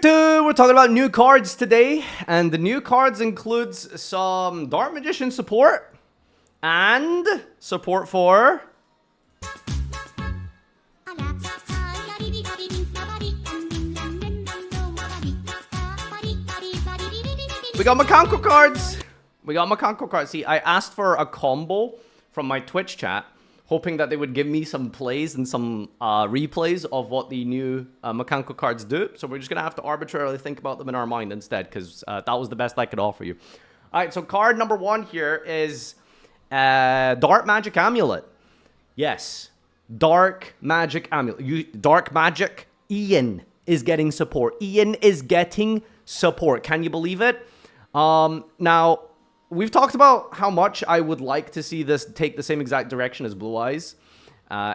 We're talking about new cards today, and the new cards includes some Dark Magician support and support for we got Mikanko cards. See, I asked for a combo from my Twitch chat, hoping that they would give me some plays and some replays of what the new Mikanko cards do. So we're just going to have to arbitrarily think about them in our mind instead, because that was the best I could offer you. All right, so card number 1 here is Dark Magic Amulet. Yes, Dark Magic Amulet. Dark Magic. Ian is getting support. Ian is getting support. Can you believe it? Now, we've talked about how much I would like to see this take the same exact direction as Blue Eyes,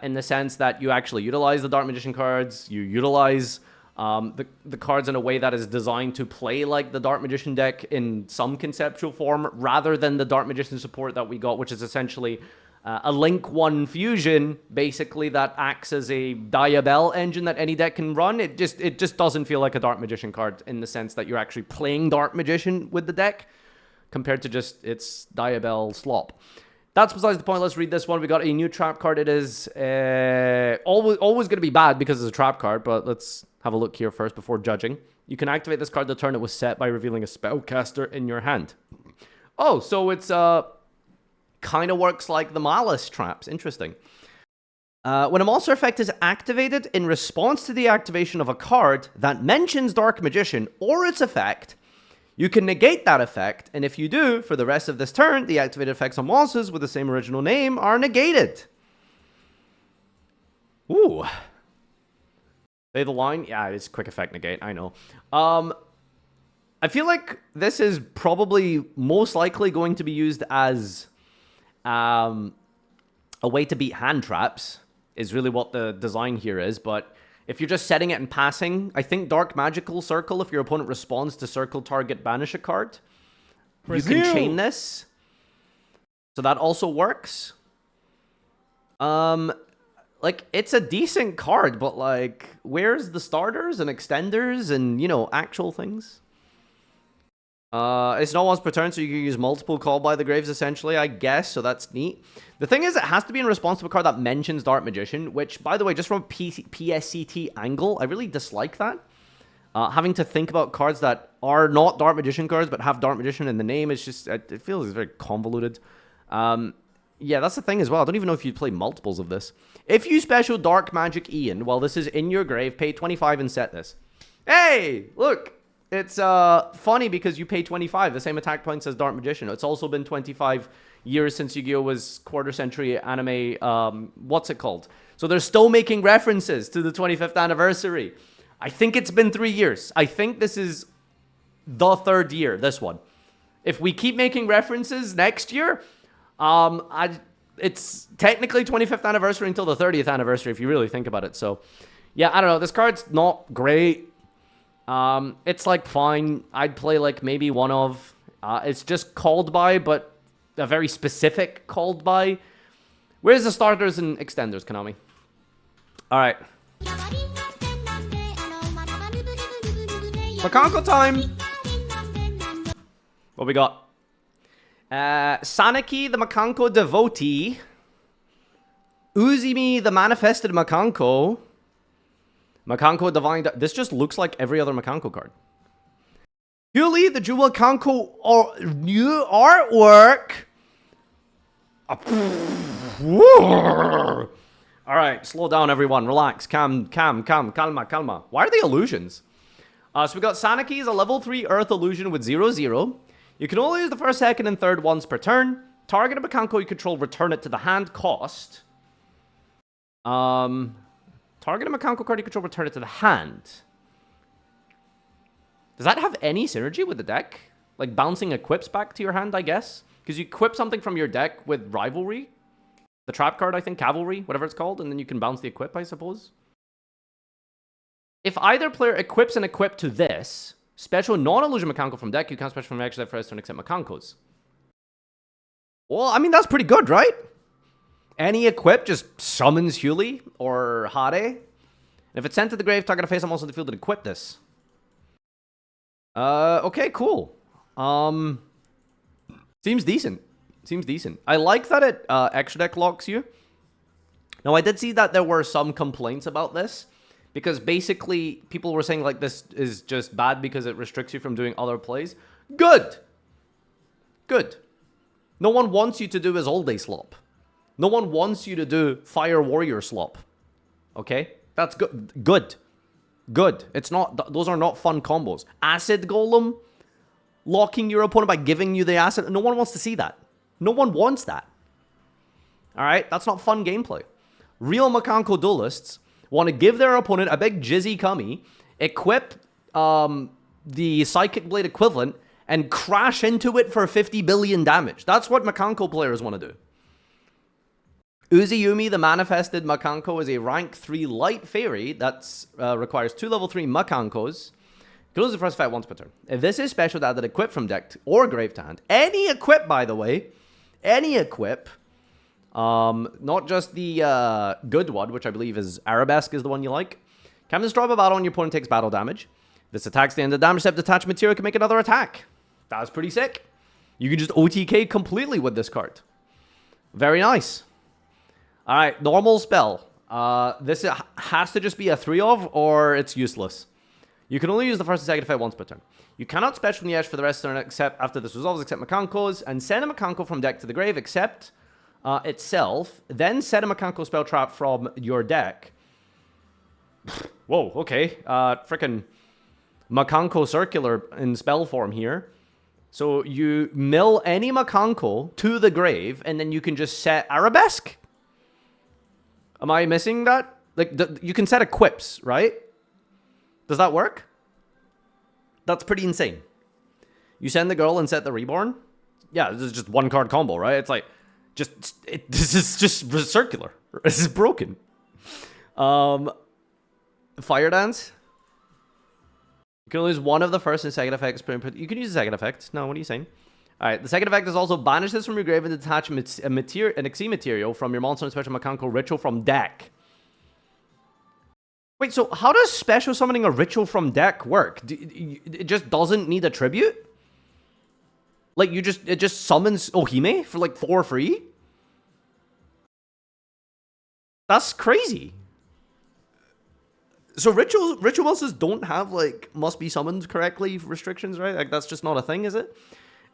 in the sense that you actually utilize the Dark Magician cards, you utilize the cards in a way that is designed to play like the Dark Magician deck in some conceptual form, rather than the Dark Magician support that we got, which is essentially a Link 1 fusion, basically, that acts as a Diabell engine that any deck can run. It just doesn't feel like a Dark Magician card in the sense that you're actually playing Dark Magician with the deck, compared to just its Diabell slop. That's besides the point. Let's read this one. We got a new trap card. It is always going to be bad because it's a trap card, but let's have a look here first before judging. You can activate this card the turn it was set by revealing a spellcaster in your hand. Oh, so it's kind of works like the Malice traps. Interesting. When a monster effect is activated in response to the activation of a card that mentions Dark Magician or its effect, you can negate that effect, and if you do, for the rest of this turn, the activated effects on monsters with the same original name are negated. Ooh. Say the line? Yeah, it's quick effect negate, I know. I feel like this is probably most likely going to be used as a way to beat hand traps, is really what the design here is, but if you're just setting it and passing, I think Dark Magical Circle, if your opponent responds to circle target banish a card, Brazil, you can chain this. So that also works. Like, it's a decent card, but like, where's the starters and extenders and, you know, actual things? It's not once per turn, so you can use multiple Call by the Graves, essentially, I guess, so that's neat. The thing is, it has to be in response to a card that mentions Dark Magician, which, by the way, just from a PSCT angle, I really dislike that. Having to think about cards that are not Dark Magician cards, but have Dark Magician in the name, it's just, it feels very convoluted. Yeah, that's the thing as well. I don't even know if you play multiples of this. If you special Dark Magic Ian while this is in your grave, pay 25 and set this. Hey, look! It's funny because you pay 25, the same attack points as Dark Magician. It's also been 25 years since Yu-Gi-Oh! Was quarter-century anime, what's it called? So they're still making references to the 25th anniversary. I think it's been 3 years. I think this is the 3rd year, this one. If we keep making references next year, it's technically 25th anniversary until the 30th anniversary, if you really think about it. So, yeah, I don't know. This card's not great. It's like fine. I'd play like maybe one of. It's just called by, but a very specific called by. Where's the starters and extenders, Konami? All right. Mikanko time. What we got? Saneki, the Mikanko devotee. Uzumi, the manifested Mikanko. Mikanko Divine... This just looks like every other Mikanko card. Huli, the Jewel Mikanko new artwork. Alright, slow down everyone. Relax. Calma. Why are they illusions? So we got Saneki is a level 3 Earth illusion with 0/0. You can only use the first, second, and third once per turn. Target a Mikanko you control, return it to the hand. Cost. Target a Mikanko card you control, return it to the hand. Does that have any synergy with the deck? Like bouncing equips back to your hand, I guess? Because you equip something from your deck with Rivalry. The trap card, I think, Cavalry, whatever it's called, and then you can bounce the equip, I suppose. If either player equips an equip to this, special non-illusion Mikanko from deck, you can't special from extra first turn except Mikankos. Well, I mean, that's pretty good, right? Any equip just summons Huli or Hare. And if it's sent to the grave, target a face on monster on the field and equip this. Okay, cool. Seems decent. Seems decent. I like that it extra deck locks you. Now, I did see that there were some complaints about this, because basically people were saying like this is just bad because it restricts you from doing other plays. Good. Good. No one wants you to do his all-day slop. No one wants you to do Fire Warrior slop. Okay? That's good. Good. Good. It's not, those are not fun combos. Acid Golem, locking your opponent by giving you the acid. No one wants to see that. No one wants that. Alright? That's not fun gameplay. Real Mikanko duelists want to give their opponent a big jizzy cummy, equip the Psychic Blade equivalent, and crash into it for 50 billion damage. That's what Mikanko players want to do. Uzuyumi, the manifested Mikanko, is a rank 3 light fairy that requires 2 level 3 Mikankos. Can lose the first fight once per turn. If this is special, added equip from deck or grave to hand. Any equip, by the way. Any equip. Not just the good one, which I believe is Arabesque is the one you like. Can destroy a battle and your opponent takes battle damage. This attacks the end of the damage step. Detached material can make another attack. That's pretty sick. You can just OTK completely with this card. Very nice. Alright, normal spell. This has to just be a 3 of, or it's useless. You can only use the first and second effect once per turn. You cannot special from the edge for the rest of the turn except after this resolves, except Mikanko's, and send a Mikanko from deck to the grave, except itself. Then set a Mikanko spell trap from your deck. Whoa, okay. Frickin' Mikanko circular in spell form here. So you mill any Mikanko to the grave, and then you can just set Arabesque. Am I missing that? Like, you can set equips, right? Does that work? That's pretty insane. You send the girl and set the reborn? Yeah, this is just one card combo, right? It's like, this is just circular. This is broken. Fire Dance. You can only use one of the first and second effects. You can use the second effect. No, what are you saying? Alright, the second effect is also banish this from your grave and detach an Xyz material from your monster and special Mikanko ritual from deck. Wait, so how does special summoning a ritual from deck work? It just doesn't need a tribute? Like, it just summons Ohime for like 4 free? That's crazy. So ritual monsters don't have like must be summoned correctly restrictions, right? Like, that's just not a thing, is it?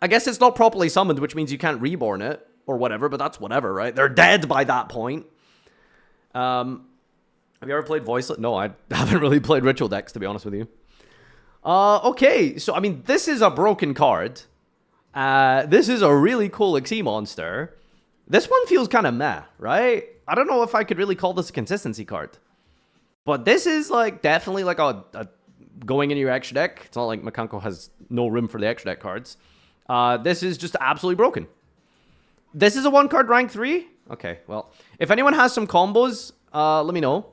I guess it's not properly summoned, which means you can't reborn it or whatever, but that's whatever, right? They're dead by that point. Have you ever played Voiceless? No, I haven't really played ritual decks, to be honest with you. Okay, so I mean, this is a broken card. This is a really cool Xyz monster. This one feels kind of meh, right? I don't know if I could really call this a consistency card. But this is like definitely like a going into your extra deck. It's not like Mikanko has no room for the extra deck cards. This is just absolutely broken. This is a 1-card rank 3? Okay, well, if anyone has some combos, let me know.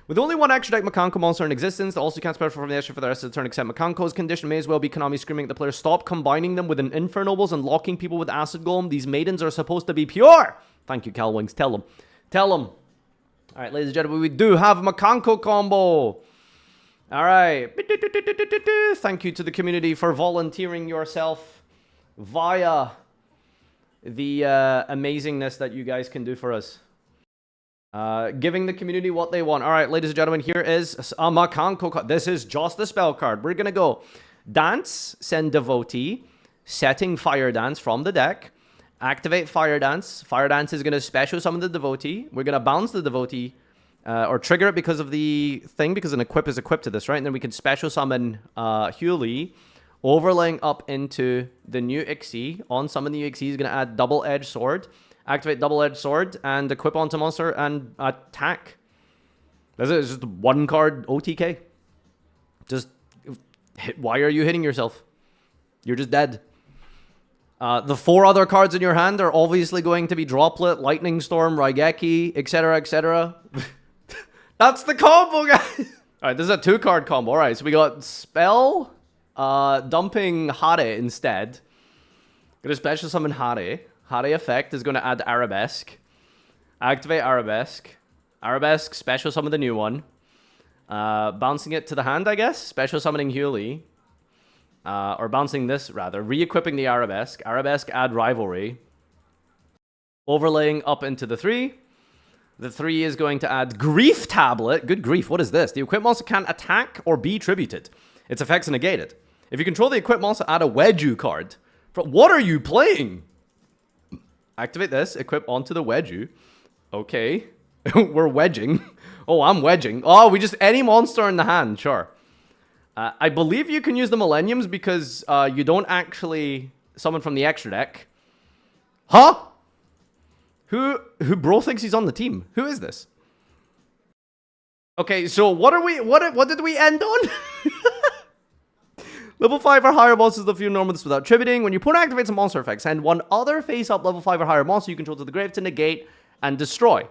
With only one extra deck Mikanko monster in existence, that also can't special from the extra for the rest of the turn except Mikanko's condition may as well be Konami screaming at the player, stop combining them with an Infernobles and locking people with Acid Golem. These maidens are supposed to be pure. Thank you, Calwings. Tell them. Tell them. Alright, ladies and gentlemen, we do have a Mikanko combo. Alright. Thank you to the community for volunteering yourself via the amazingness that you guys can do for us. Giving the community what they want. Alright, ladies and gentlemen, here is a Mikanko card. This is just a spell card. We're going to go Dance, send Devotee, setting Fire Dance from the deck. Activate Fire Dance. Fire Dance is going to special summon the Devotee. We're going to bounce the Devotee, or trigger it because of the thing, because an equip is equipped to this, right? And then we can special summon Huli, overlaying up into the new Xyz. On summon the new Xyz, is going to add Double-Edged Sword. Activate Double-Edged Sword and equip onto monster and attack. That's it. It's just 1-card OTK. Just hit. Why are you hitting yourself? You're just dead. The 4 other cards in your hand are obviously going to be Droplet, Lightning Storm, Raigeki, etc., etc. That's the combo, guys! Alright, this is a 2-card combo. Alright, so we got Spell, dumping Hare instead. Gonna special summon Hare. Hare effect is going to add Arabesque. Activate Arabesque. Arabesque, special summon the new one. Bouncing it to the hand, I guess. Special summoning Huli. or bouncing this rather, re-equipping the Arabesque. Arabesque, add Rivalry. Overlaying up into the 3. The 3 is going to add Grief Tablet. Good grief, what is this? The equipped monster can't attack or be tributed. Its effects are negated. If you control the equipped monster, add a Wedju card. What are you playing? Activate this, equip onto the Wedju. Okay. We're wedging. Oh, I'm wedging. Oh, we just, any monster in the hand, sure. I believe you can use the Millenniums because you don't actually summon from the extra deck. Huh? Who bro thinks he's on the team? Who is this? Okay, so what did we end on? Level 5 or higher monsters that feel normals without tributing. When your opponent activates a monster effect, send one other face-up level 5 or higher monster you control to the grave to negate and destroy.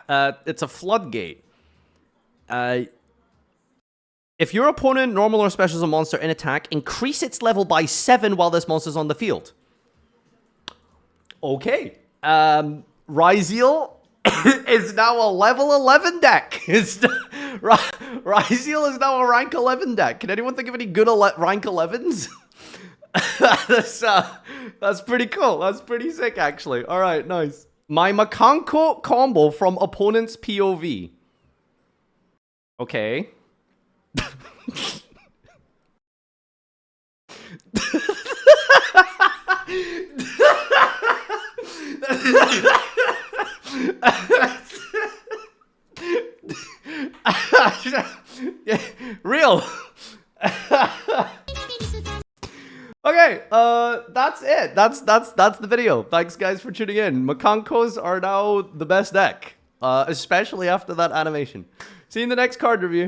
It's a floodgate. If your opponent, normal or special as a monster in attack, increase its level by 7 while this monster is on the field. Okay. Ryzeal is now a level 11 deck. Ryzeal is now a rank 11 deck. Can anyone think of any good rank 11s? That's pretty cool. That's pretty sick, actually. All right, nice. My Mikanko combo from opponent's POV. Okay. Real. Okay, that's it. That's the video. Thanks guys for tuning in. Mikankos are now the best deck, especially after that animation. See you in the next card review.